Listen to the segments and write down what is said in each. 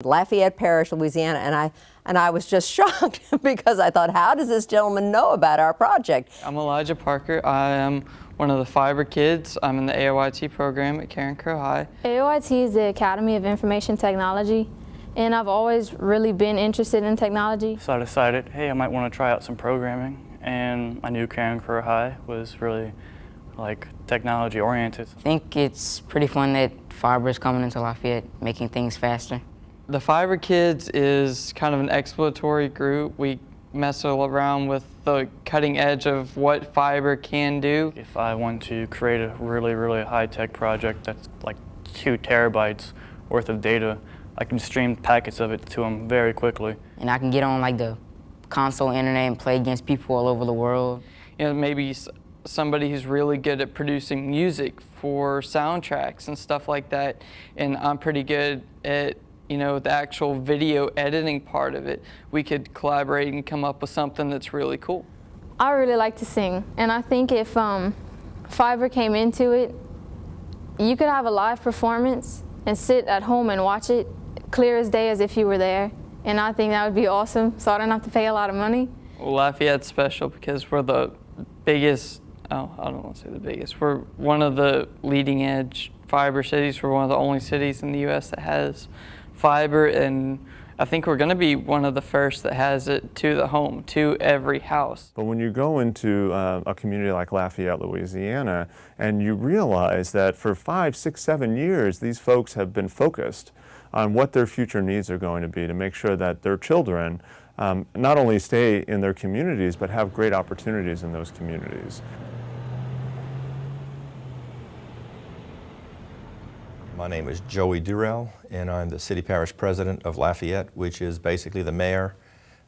Lafayette Parish, Louisiana, and I was just shocked because I thought, how does this gentleman know about our project? I'm Elijah Parker. I am one of the fiber kids. I'm in the AOIT program at Karen Crowe High. AOIT is the Academy of Information Technology, and I've always really been interested in technology. So I decided, hey, I might want to try out some programming, and I knew Karen Crowe High was really technology oriented. I think it's pretty fun that fiber is coming into Lafayette, making things faster. The Fiber Kids is kind of an exploratory group. We mess around with the cutting edge of what fiber can do. If I want to create a really, really high-tech project that's like 2 terabytes worth of data, I can stream packets of it to them very quickly. And I can get on the console internet and play against people all over the world. You know, maybe somebody who's really good at producing music for soundtracks and stuff like that, and I'm pretty good at the actual video editing part of it. We could collaborate and come up with something that's really cool. I really like to sing, and I think if fiber came into it, you could have a live performance and sit at home and watch it clear as day as if you were there, and I think that would be awesome, so I don't have to pay a lot of money. Well, Lafayette's special because we're the biggest, I don't want to say the biggest, we're one of the leading edge fiber cities. We're one of the only cities in the U.S. that has fiber, and I think we're going to be one of the first that has it to the home, to every house. But when you go into a community like Lafayette, Louisiana, and you realize that for 5, 6, 7 years, these folks have been focused on what their future needs are going to be to make sure that their children not only stay in their communities, but have great opportunities in those communities. My name is Joey Durrell, and I'm the City Parish President of Lafayette, which is basically the mayor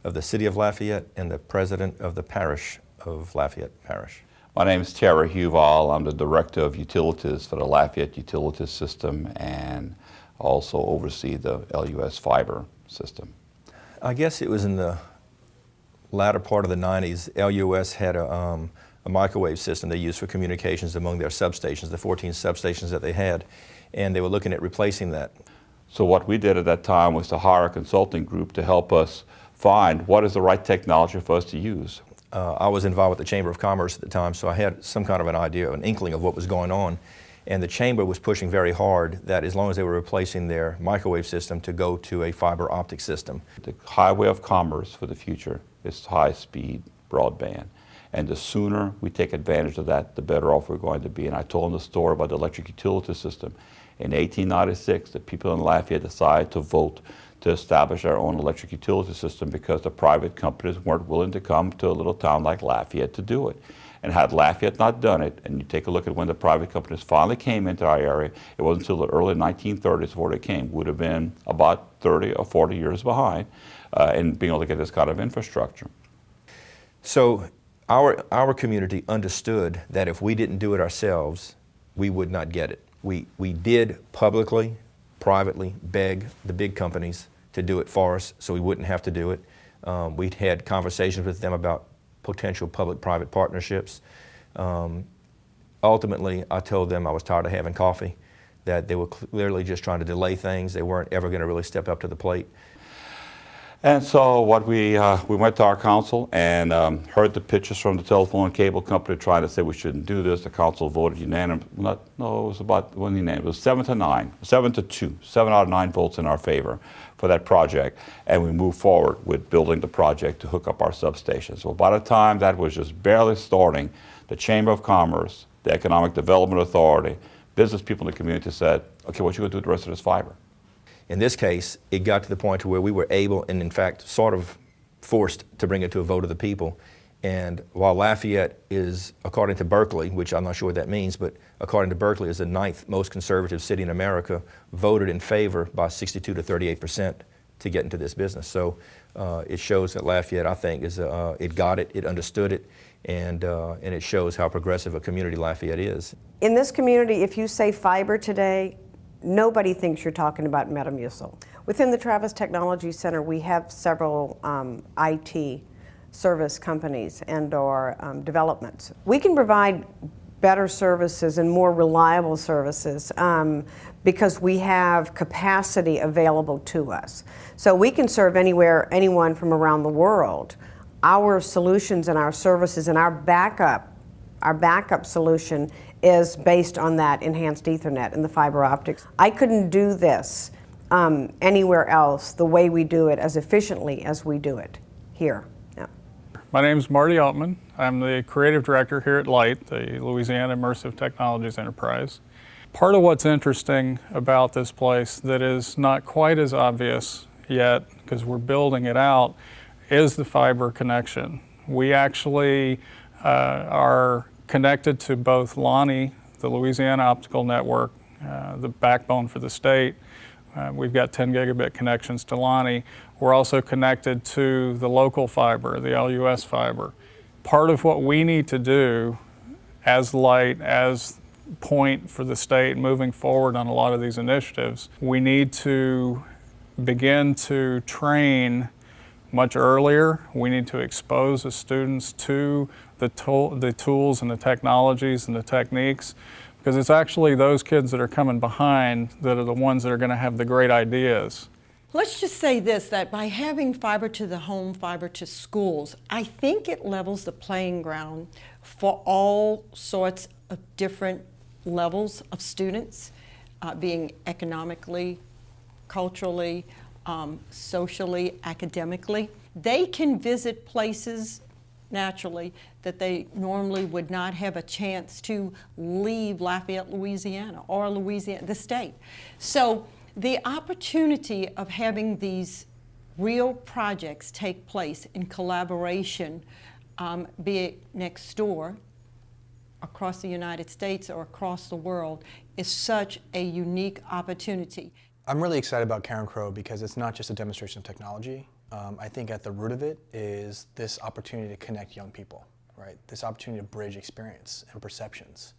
of the City of Lafayette and the president of the parish of Lafayette Parish. My name is Terry Huval. I'm the Director of Utilities for the Lafayette Utilities System and also oversee the LUS fiber system. I guess it was in the latter part of the 90s, LUS had a microwave system they used for communications among their substations, the 14 substations that they had, and they were looking at replacing that. So what we did at that time was to hire a consulting group to help us find what is the right technology for us to use. I was involved with the Chamber of Commerce at the time, so I had some kind of an idea, an inkling of what was going on. And the Chamber was pushing very hard that as long as they were replacing their microwave system to go to a fiber optic system. The highway of commerce for the future is high-speed broadband. And the sooner we take advantage of that, the better off we're going to be. And I told them the story about the electric utility system. In 1896, the people in Lafayette decided to vote to establish our own electric utility system because the private companies weren't willing to come to a little town like Lafayette to do it. And had Lafayette not done it, and you take a look at when the private companies finally came into our area, it wasn't until the early 1930s before they came. Would have been about 30 or 40 years behind in being able to get this kind of infrastructure. So our community understood that if we didn't do it ourselves, we would not get it. We did publicly, privately beg the big companies to do it for us so we wouldn't have to do it. We'd had conversations with them about potential public-private partnerships. Ultimately, I told them I was tired of having coffee, that they were clearly just trying to delay things. They weren't ever going to really step up to the plate. And so what we went to our council and heard the pitches from the telephone and cable company trying to say we shouldn't do this. The council voted unanimously. It was about one unanimous. It was 7 to 9, 7 to 2, 7 out of 9 votes in our favor for that project. And we moved forward with building the project to hook up our substations. Well, by the time that was just barely starting, the Chamber of Commerce, the Economic Development Authority, business people in the community said, okay, what you going to do with the rest of this fiber? In this case, it got to the point where we were able, and in fact, sort of forced to bring it to a vote of the people. And while Lafayette is, according to Berkeley, which I'm not sure what that means, but according to Berkeley is the 9th most conservative city in America, voted in favor by 62 to 38% to get into this business. So it shows that Lafayette, I think, it got it, it understood it, and it shows how progressive a community Lafayette is. In this community, if you say fiber today, nobody thinks you're talking about Metamucil. Within the Travis Technology Center, we have several IT service companies and/or developments. We can provide better services and more reliable services because we have capacity available to us. So we can serve anyone from around the world. Our solutions and our services and our backup solution is based on that enhanced Ethernet and the fiber optics. I couldn't do this anywhere else the way we do it, as efficiently as we do it here. Yeah. My name is Marty Altman. I'm the creative director here at LIGHT, the Louisiana Immersive Technologies Enterprise. Part of what's interesting about this place that is not quite as obvious yet, because we're building it out, is the fiber connection. We actually are connected to both LONI, the Louisiana Optical Network, the backbone for the state. We've got 10 gigabit connections to LONI. We're also connected to the local fiber, the LUS fiber. Part of what we need to do as LIGHT, as point for the state moving forward on a lot of these initiatives, we need to begin to train much earlier. We need to expose the students to the tools and the technologies and the techniques, because it's actually those kids that are coming behind that are the ones that are going to have the great ideas. Let's just say this, that by having fiber to the home, fiber to schools, I think it levels the playing ground for all sorts of different levels of students, being economically, culturally, socially, academically. They can visit places naturally that they normally would not have a chance to leave Lafayette, Louisiana, or Louisiana, the state. So the opportunity of having these real projects take place in collaboration, be it next door, across the United States or across the world, is such a unique opportunity. I'm really excited about Karen Crow because it's not just a demonstration of technology. I think at the root of it is this opportunity to connect young people, right? This opportunity to bridge experience and perceptions.